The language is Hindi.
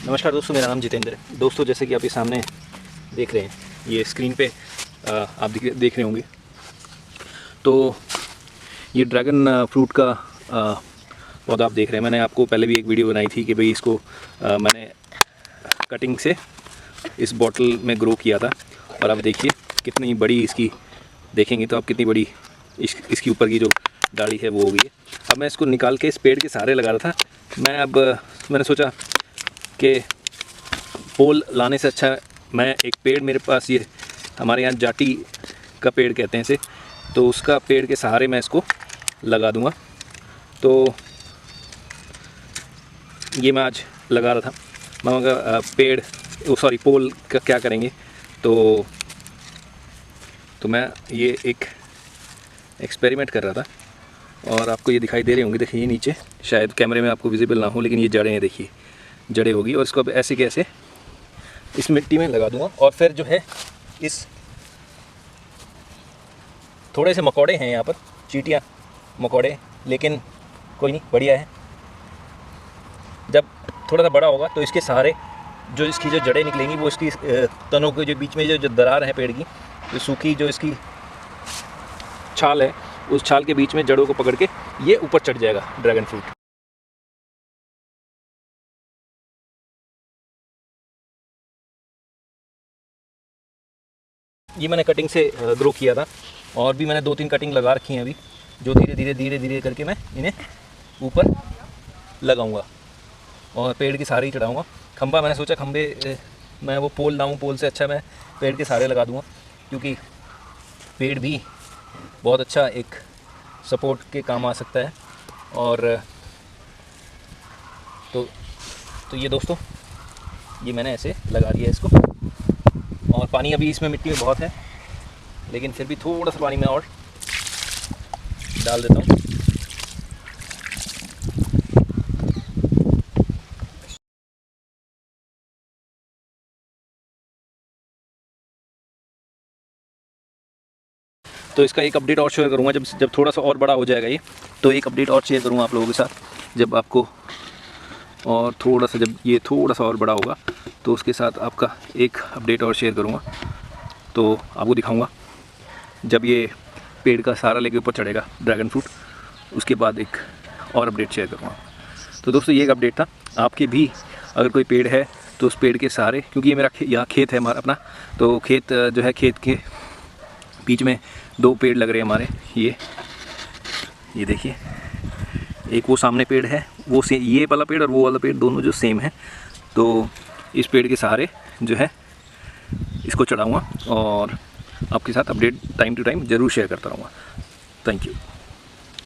नमस्कार दोस्तों, मेरा नाम जितेंद्र है। दोस्तों, जैसे कि आप ये सामने देख रहे हैं, ये स्क्रीन पे आप देख रहे होंगे, तो ये ड्रैगन फ्रूट का पौधा आप देख रहे हैं। मैंने आपको पहले भी एक वीडियो बनाई थी कि भाई इसको मैंने कटिंग से इस बॉटल में ग्रो किया था, और अब देखिए कितनी बड़ी इसकी, देखेंगे तो आप कितनी बड़ी इसकी ऊपर की जो डाली है वो हो गई है। अब मैं इसको निकाल के इस पेड़ के सहारे लगा रहा था। मैंने सोचा कि पोल लाने से अच्छा मैं एक पेड़, मेरे पास ये हमारे यहाँ जाटी का पेड़ कहते हैं इसे, तो उसका पेड़ के सहारे मैं इसको लगा दूँगा। तो ये मैं आज लगा रहा था। मैं मगर पोल का क्या करेंगे, तो मैं ये एक एक्सपेरिमेंट कर रहा था, और आपको ये दिखाई दे रही होंगी। देखिए ये नीचे, शायद कैमरे में आपको विजिबल ना हो, लेकिन ये जड़ें हैं, देखिए जड़ें होगी। और इसको अब ऐसे कैसे इस मिट्टी में लगा दूंगा। और फिर जो है इस थोड़े से मकोड़े हैं यहाँ पर, चींटियाँ मकोड़े, लेकिन कोई नहीं, बढ़िया है। जब थोड़ा सा बड़ा होगा तो इसके सहारे जो इसकी जो जड़ें निकलेंगी, वो इसकी तनों के जो बीच में जो दरार है पेड़ की, जो सूखी जो इसकी छाल है, उस छाल के बीच में जड़ों को पकड़ के ये ऊपर चढ़ जाएगा ड्रैगन फ्रूट। ये मैंने कटिंग से ग्रो किया था, और भी मैंने 2-3 कटिंग लगा रखी हैं अभी, जो धीरे धीरे करके मैं इन्हें ऊपर लगाऊंगा और पेड़ के सहारे ही चढ़ाऊँगा। खंबा मैंने सोचा खंबे मैं वो पोल लाऊँ, पोल से अच्छा मैं पेड़ के सहारे लगा दूँगा, क्योंकि पेड़ भी बहुत अच्छा एक सपोर्ट के काम आ सकता है। और तो ये दोस्तों, ये मैंने ऐसे लगा दिया इसको, और पानी अभी इसमें मिट्टी में बहुत है, लेकिन फिर भी थोड़ा सा पानी मैं और डाल देता हूँ। तो इसका एक अपडेट और शेयर करूँगा जब थोड़ा सा और बड़ा हो जाएगा ये, तो एक अपडेट और शेयर करूँगा आप लोगों के साथ, जब आपको और थोड़ा सा, जब ये थोड़ा सा और बड़ा होगा तो उसके साथ आपका एक अपडेट और शेयर करूँगा। तो आपको दिखाऊँगा जब ये पेड़ का सहारा लेके ऊपर चढ़ेगा ड्रैगन फ्रूट, उसके बाद एक और अपडेट शेयर करूँगा। तो दोस्तों, ये एक अपडेट था। आपके भी अगर कोई पेड़ है तो उस पेड़ के सहारे, क्योंकि ये मेरा यहाँ खेत है हमारा अपना, तो खेत जो है, खेत के बीच में 2 पेड़ लग रहे हैं हमारे। ये देखिए, एक वो सामने पेड़ है, वो ये वाला पेड़ और वो वाला पेड़ दोनों जो सेम है। तो इस पेड़ के सहारे जो है इसको चढ़ाऊँगा, और आपके साथ अपडेट टाइम टू टाइम ज़रूर शेयर करता रहूँगा। Thank you.